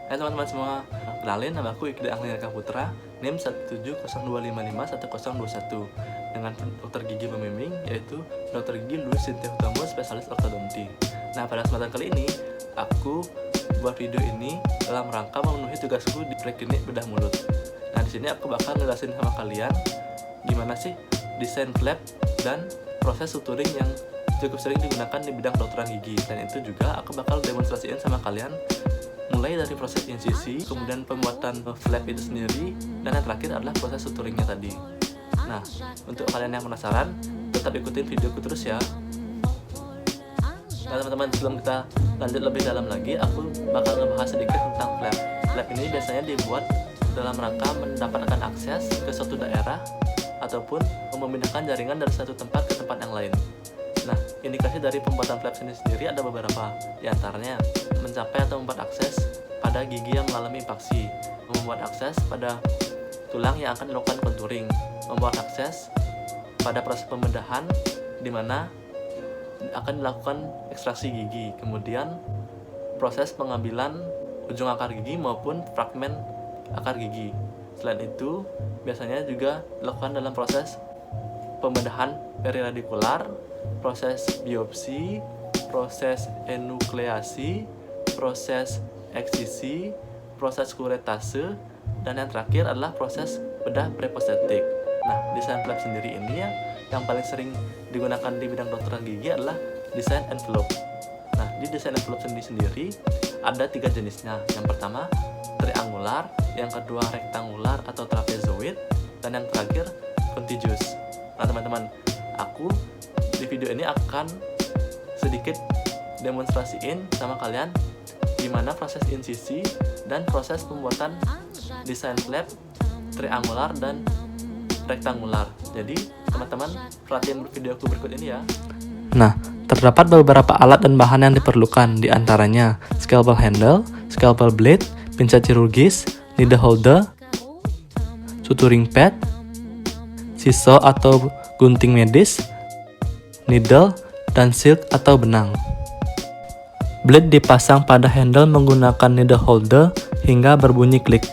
Hai teman-teman semua, kenalin nama aku Iqda Anglinaka Putra, NIM 17025511021 dengan dokter gigi pembimbing yaitu Dr. Gigi Louis Cynthia Hutomo, spesialis ortodonti. Nah, pada kesempatan kali ini aku buat video ini dalam rangka memenuhi tugasku di preklinik bedah mulut. Nah, di sini aku bakal ngejelasin sama kalian gimana sih desain flap dan proses suturing yang cukup sering digunakan di bidang kedokteran gigi. Dan itu juga aku bakal demonstrasiin sama kalian mulai dari proses insisi, kemudian pembuatan flap itu sendiri, dan yang terakhir adalah proses suturingnya tadi. Nah, untuk kalian yang penasaran, tetap ikutin videoku terus ya. Nah teman-teman, sebelum kita lanjut lebih dalam lagi, aku bakal ngebahas sedikit tentang flap. Flap ini biasanya dibuat dalam rangka mendapatkan akses ke suatu daerah ataupun memindahkan jaringan dari satu tempat ke tempat yang lain. Nah, indikasi dari pembuatan flap ini sendiri ada beberapa, diantaranya mencapai atau membuat akses pada gigi yang mengalami impaksi, membuat akses pada tulang yang akan dilakukan contouring, membuat akses pada proses pembedahan di mana akan dilakukan ekstraksi gigi, kemudian proses pengambilan ujung akar gigi maupun fragmen akar gigi. Selain itu, biasanya juga dilakukan dalam proses pembedahan periradikular, proses biopsi, proses enukleasi, proses eksisi, proses kuretase, dan yang terakhir adalah proses bedah preprostetik. Nah, desain flap sendiri ini ya, yang paling sering digunakan di bidang kedokteran gigi adalah desain envelope. Nah, di desain envelope sendiri ada 3 jenisnya. Yang pertama triangular, yang kedua rektangular atau trapezoid, dan yang terakhir contiguous. Nah teman-teman, aku di video ini akan sedikit demonstrasiin sama kalian gimana proses insisi dan proses pembuatan desain flap triangular dan rektangular. Jadi teman-teman perhatian videoku berikut ini ya. Nah, terdapat beberapa alat dan bahan yang diperlukan, diantaranya scalpel handle, scalpel blade, pinset chirurgis, needle holder, suturing pad, sisal atau gunting medis, needle, dan silk atau benang. Blade dipasang pada handle menggunakan needle holder hingga berbunyi klik.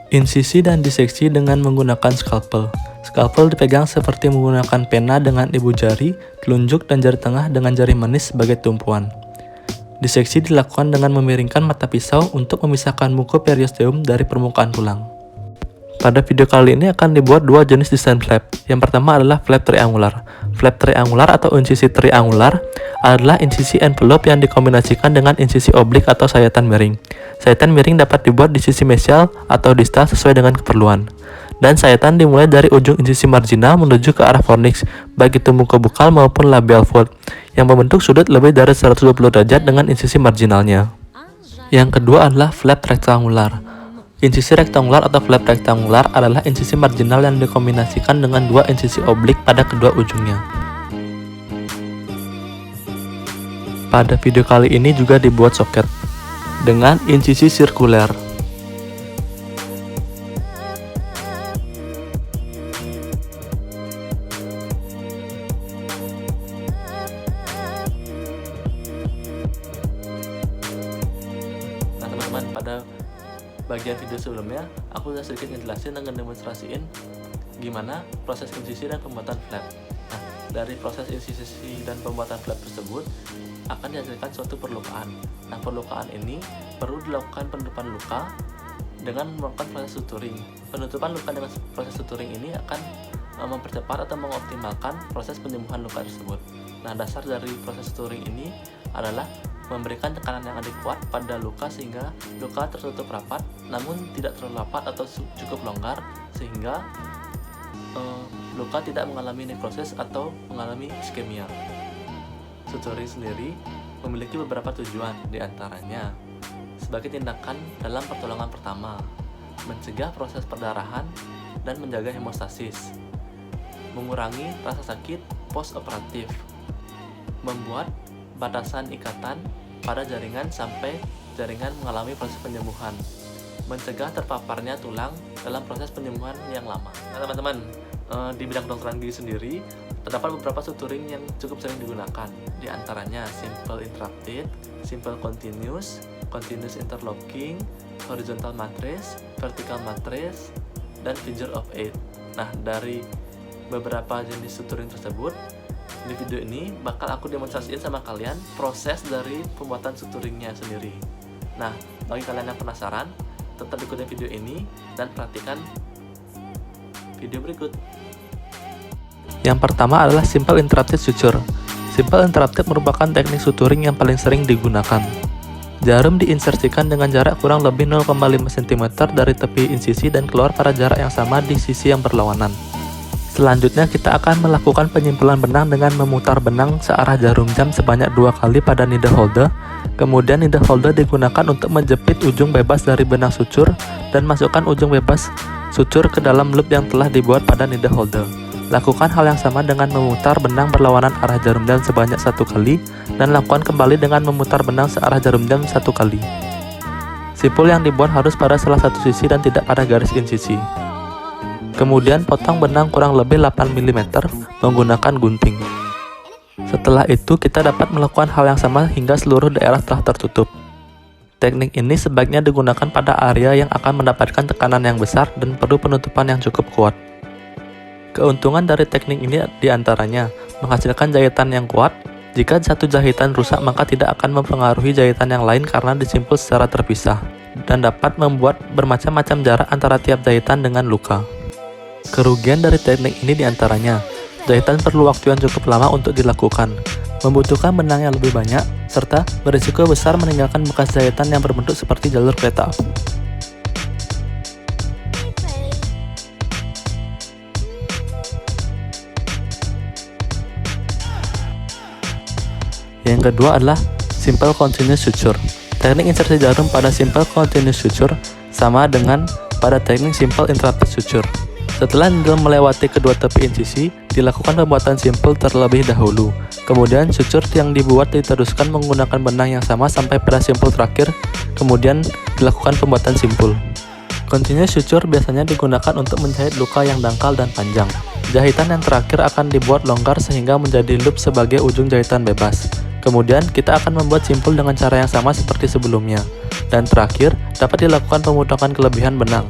Insisi dan diseksi dengan menggunakan scalpel. Scalpel dipegang seperti menggunakan pena dengan ibu jari, telunjuk, dan jari tengah dengan jari manis sebagai tumpuan. Diseksi dilakukan dengan memiringkan mata pisau untuk memisahkan mucoperiosteum dari permukaan tulang. Pada video kali ini akan dibuat 2 jenis desain flap. Yang pertama adalah flap triangular. Flap triangular atau insisi triangular adalah insisi envelope yang dikombinasikan dengan insisi oblik atau sayatan miring. Sayatan miring dapat dibuat di sisi mesial atau distal sesuai dengan keperluan. Dan sayatan dimulai dari ujung insisi marginal menuju ke arah fornix, baik itu mucobukal maupun labial fold, yang membentuk sudut lebih dari 120 derajat dengan insisi marginalnya. Yang kedua adalah flap rektangular. Insisi rektangular atau flap rektangular adalah insisi marginal yang dikombinasikan dengan 2 insisi oblik pada kedua ujungnya. Pada video kali ini juga dibuat soket dengan insisi sirkuler. Nah teman-teman, pada bagian video sebelumnya aku sudah sedikit ngejelasin dan ngedemonstrasiin gimana proses insisi dan pembuatan flap. Nah, dari proses insisi dan pembuatan flap tersebut akan dihasilkan suatu perlukaan. Nah, perlukaan ini perlu dilakukan penutupan luka dengan melakukan proses suturing. Penutupan luka dengan proses suturing ini akan mempercepat atau mengoptimalkan proses penyembuhan luka tersebut. Nah, dasar dari proses suturing ini adalah memberikan tekanan yang adekuat pada luka sehingga luka tertutup rapat namun tidak terlalu rapat atau cukup longgar sehingga luka tidak mengalami nekrosis atau mengalami iskemia. Suturing sendiri memiliki beberapa tujuan, diantaranya sebagai tindakan dalam pertolongan pertama, mencegah proses perdarahan dan menjaga hemostasis, mengurangi rasa sakit post-operatif, membuat batasan ikatan pada jaringan sampai jaringan mengalami proses penyembuhan, mencegah terpaparnya tulang dalam proses penyembuhan yang lama. Nah teman-teman, di bidang kedokteran gigi sendiri terdapat beberapa suturing yang cukup sering digunakan, di antaranya simple interrupted, simple continuous, continuous interlocking, horizontal matrix, vertical matrix, dan figure of 8. Nah, dari beberapa jenis suturing tersebut, di video ini bakal aku demonstrasiin sama kalian proses dari pembuatan suturingnya sendiri. Nah, bagi kalian yang penasaran, tetap ikutin video ini dan perhatikan video berikut. Yang pertama adalah simple interrupted suture. Simple interrupted merupakan teknik suturing yang paling sering digunakan. Jarum diinsersikan dengan jarak kurang lebih 0,5 cm dari tepi insisi dan keluar pada jarak yang sama di sisi yang berlawanan. Selanjutnya kita akan melakukan penyimpulan benang dengan memutar benang searah jarum jam sebanyak 2 kali pada needle holder. Kemudian needle holder digunakan untuk menjepit ujung bebas dari benang sucur dan masukkan ujung bebas sucur ke dalam loop yang telah dibuat pada needle holder. Lakukan hal yang sama dengan memutar benang berlawanan arah jarum jam sebanyak 1 kali dan lakukan kembali dengan memutar benang searah jarum jam 1 kali. Simpul yang dibuat harus pada salah satu sisi dan tidak pada garis insisi. Kemudian potong benang kurang lebih 8 mm menggunakan gunting. Setelah itu kita dapat melakukan hal yang sama hingga seluruh daerah telah tertutup. Teknik ini sebaiknya digunakan pada area yang akan mendapatkan tekanan yang besar dan perlu penutupan yang cukup kuat. Keuntungan dari teknik ini diantaranya menghasilkan jahitan yang kuat. Jika satu jahitan rusak maka tidak akan mempengaruhi jahitan yang lain karena disimpul secara terpisah, dan dapat membuat bermacam-macam jarak antara tiap jahitan dengan luka. Kerugian dari teknik ini diantaranya jahitan perlu waktu yang cukup lama untuk dilakukan, membutuhkan benang yang lebih banyak, serta berisiko besar meninggalkan bekas jahitan yang berbentuk seperti jalur kereta api. Yang kedua adalah simple continuous suture. Teknik insersi jarum pada simple continuous suture sama dengan pada teknik simple interrupted suture. Setelah needle melewati kedua tepi insisi, dilakukan pembuatan simpul terlebih dahulu. Kemudian suture yang dibuat diteruskan menggunakan benang yang sama sampai pada simpul terakhir, kemudian dilakukan pembuatan simpul. Continuous suture biasanya digunakan untuk menjahit luka yang dangkal dan panjang. Jahitan yang terakhir akan dibuat longgar sehingga menjadi loop sebagai ujung jahitan bebas. Kemudian kita akan membuat simpul dengan cara yang sama seperti sebelumnya. Dan terakhir, dapat dilakukan pemotongan kelebihan benang.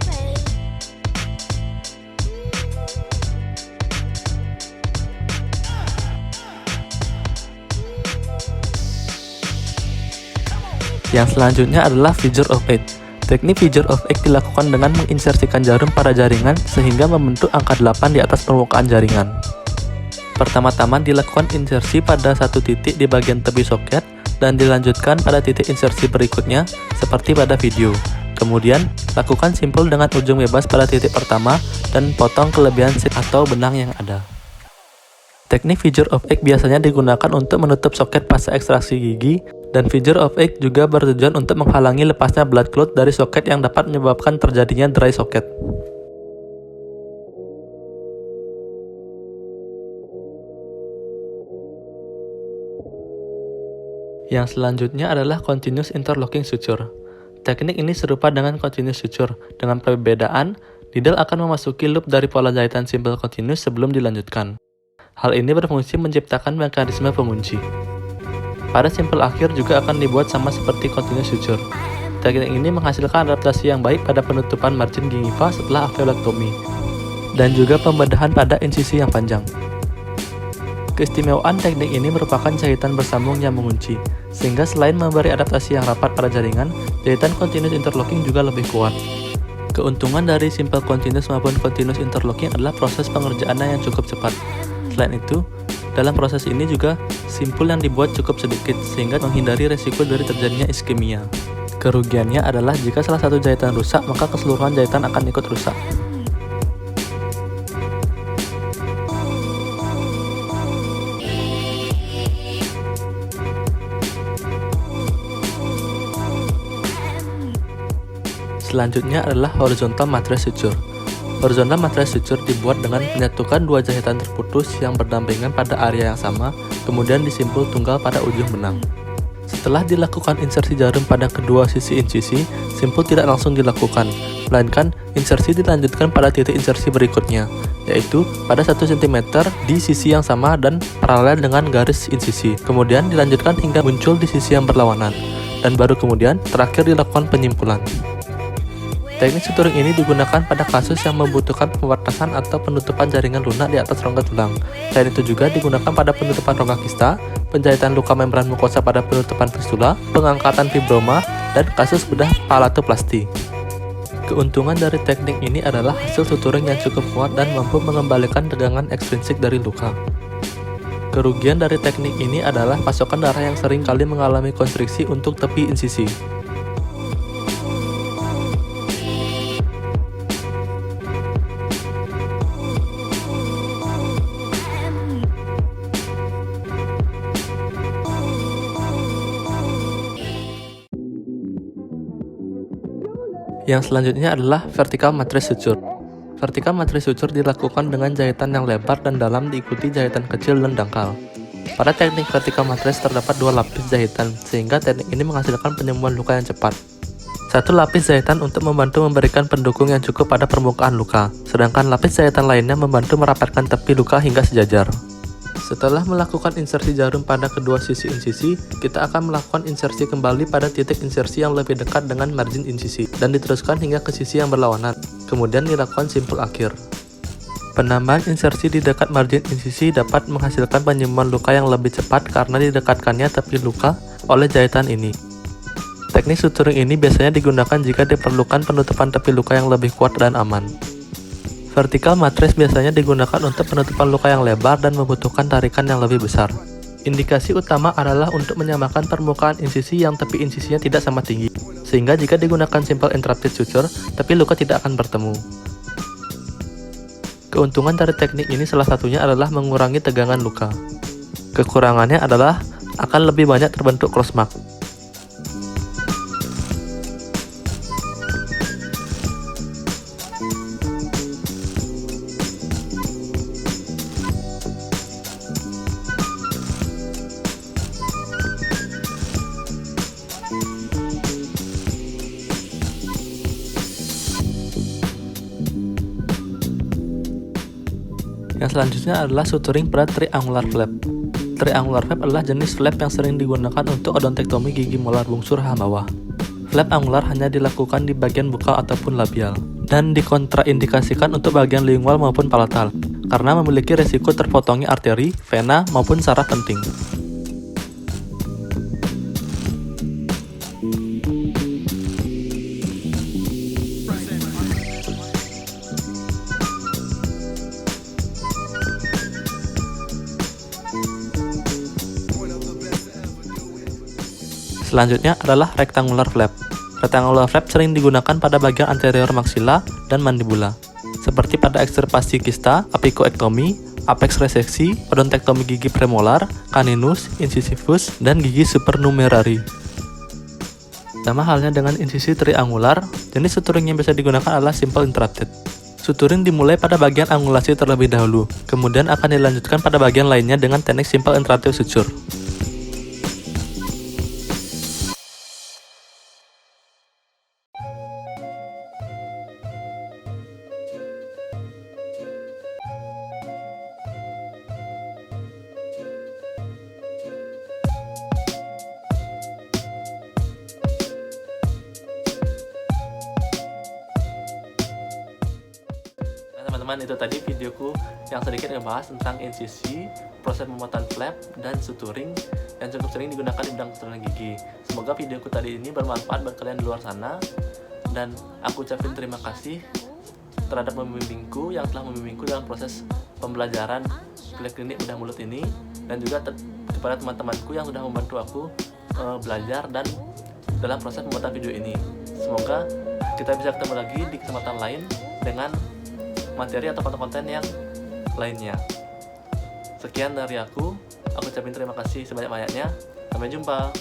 Yang selanjutnya adalah figure of 8. Teknik figure of 8 dilakukan dengan menginsersikan jarum pada jaringan sehingga membentuk angka 8 di atas permukaan jaringan. Pertama-tama dilakukan insersi pada satu titik di bagian tepi soket dan dilanjutkan pada titik insersi berikutnya seperti pada video. Kemudian, lakukan simpul dengan ujung bebas pada titik pertama dan potong kelebihan seat atau benang yang ada. Teknik figure of 8 biasanya digunakan untuk menutup soket pasca ekstraksi gigi, dan figure of 8 juga bertujuan untuk menghalangi lepasnya blood clot dari soket yang dapat menyebabkan terjadinya dry socket. Yang selanjutnya adalah continuous interlocking suture. Teknik ini serupa dengan continuous suture, dengan perbedaan needle akan memasuki loop dari pola jahitan simple continuous sebelum dilanjutkan. Hal ini berfungsi menciptakan mekanisme pengunci. Pada simpul akhir juga akan dibuat sama seperti continuous suture. Teknik ini menghasilkan adaptasi yang baik pada penutupan margin gingiva setelah alveolektomi, dan juga pembedahan pada insisi yang panjang. Keistimewaan teknik ini merupakan jahitan bersambung yang mengunci, sehingga selain memberi adaptasi yang rapat pada jaringan, jahitan continuous interlocking juga lebih kuat. Keuntungan dari simple continuous maupun continuous interlocking adalah proses pengerjaannya yang cukup cepat. Selain itu, dalam proses ini juga simpul yang dibuat cukup sedikit sehingga menghindari resiko dari terjadinya iskemia. Kerugiannya adalah jika salah satu jahitan rusak maka keseluruhan jahitan akan ikut rusak. Selanjutnya adalah horizontal matrix suture. Horizontal matrix suture dibuat dengan menyatukan dua jahitan terputus yang berdampingan pada area yang sama, kemudian disimpul tunggal pada ujung benang. Setelah dilakukan insersi jarum pada kedua sisi insisi, simpul tidak langsung dilakukan, melainkan insersi dilanjutkan pada titik insersi berikutnya, yaitu pada 1 cm di sisi yang sama dan paralel dengan garis insisi. Kemudian dilanjutkan hingga muncul di sisi yang berlawanan. dan baru kemudian terakhir dilakukan penyimpulan. Teknik suturing ini digunakan pada kasus yang membutuhkan pembatasan atau penutupan jaringan lunak di atas rongga tulang. Selain itu juga digunakan pada penutupan rongga kista, penjahitan luka membran mukosa pada penutupan fistula, pengangkatan fibroma, dan kasus bedah palatoplasti. Keuntungan dari teknik ini adalah hasil suturing yang cukup kuat dan mampu mengembalikan tegangan ekstrinsik dari luka. Kerugian dari teknik ini adalah pasokan darah yang sering kali mengalami konstriksi untuk tepi insisi. Yang selanjutnya adalah vertical matrix suture. Vertical matrix suture dilakukan dengan jahitan yang lebar dan dalam diikuti jahitan kecil dan dangkal. Pada teknik vertical matrix terdapat 2 lapis jahitan, sehingga teknik ini menghasilkan penyembuhan luka yang cepat. 1 lapis jahitan untuk membantu memberikan pendukung yang cukup pada permukaan luka, sedangkan lapis jahitan lainnya membantu merapatkan tepi luka hingga sejajar. Setelah melakukan insersi jarum pada kedua sisi insisi, kita akan melakukan insersi kembali pada titik insersi yang lebih dekat dengan margin insisi, dan diteruskan hingga ke sisi yang berlawanan. Kemudian dilakukan simpul akhir. Penambahan insersi di dekat margin insisi dapat menghasilkan penyembuhan luka yang lebih cepat karena didekatkannya tepi luka oleh jahitan ini. Teknik suturing ini biasanya digunakan jika diperlukan penutupan tepi luka yang lebih kuat dan aman. Vertical matrix biasanya digunakan untuk penutupan luka yang lebar dan membutuhkan tarikan yang lebih besar. Indikasi utama adalah untuk menyamakan permukaan insisi yang tepi insisinya tidak sama tinggi, sehingga jika digunakan simple interrupted suture, tepi luka tidak akan bertemu. Keuntungan dari teknik ini salah satunya adalah mengurangi tegangan luka. Kekurangannya adalah akan lebih banyak terbentuk crossmark. Yang selanjutnya adalah suturing pada triangular flap. Triangular flap adalah jenis flap yang sering digunakan untuk odontektomi gigi molar bungsu rahang bawah. Flap angular hanya dilakukan di bagian bukal ataupun labial, dan dikontraindikasikan untuk bagian lingual maupun palatal, karena memiliki resiko terpotongnya arteri, vena, maupun saraf penting. Selanjutnya adalah rectangular flap. Rectangular flap sering digunakan pada bagian anterior maxilla dan mandibula, seperti pada ekstirpasi kista, apikoektomi, apex reseksi, odontektomi gigi premolar, caninus, incisivus, dan gigi supernumerari. Sama halnya dengan insisi triangular, jenis suturing yang bisa digunakan adalah simple interrupted. Suturing dimulai pada bagian angulasi terlebih dahulu, kemudian akan dilanjutkan pada bagian lainnya dengan teknik simple interrupted suture. Teman-teman, itu tadi videoku yang sedikit ngebahas tentang insisi, proses pembuatan flap, dan suturing yang cukup sering digunakan di bidang kedokteran gigi. Semoga videoku tadi ini bermanfaat buat kalian di luar sana, dan aku ucapin terima kasih terhadap pembimbingku yang telah membimbingku dalam proses pembelajaran klinik bedah mulut ini, dan juga kepada teman-temanku yang sudah membantu aku belajar dan dalam proses pembuatan video ini. Semoga kita bisa ketemu lagi di kesempatan lain dengan materi atau konten-konten yang lainnya. Sekian dari aku ucapin terima kasih sebanyak-banyaknya. Sampai jumpa.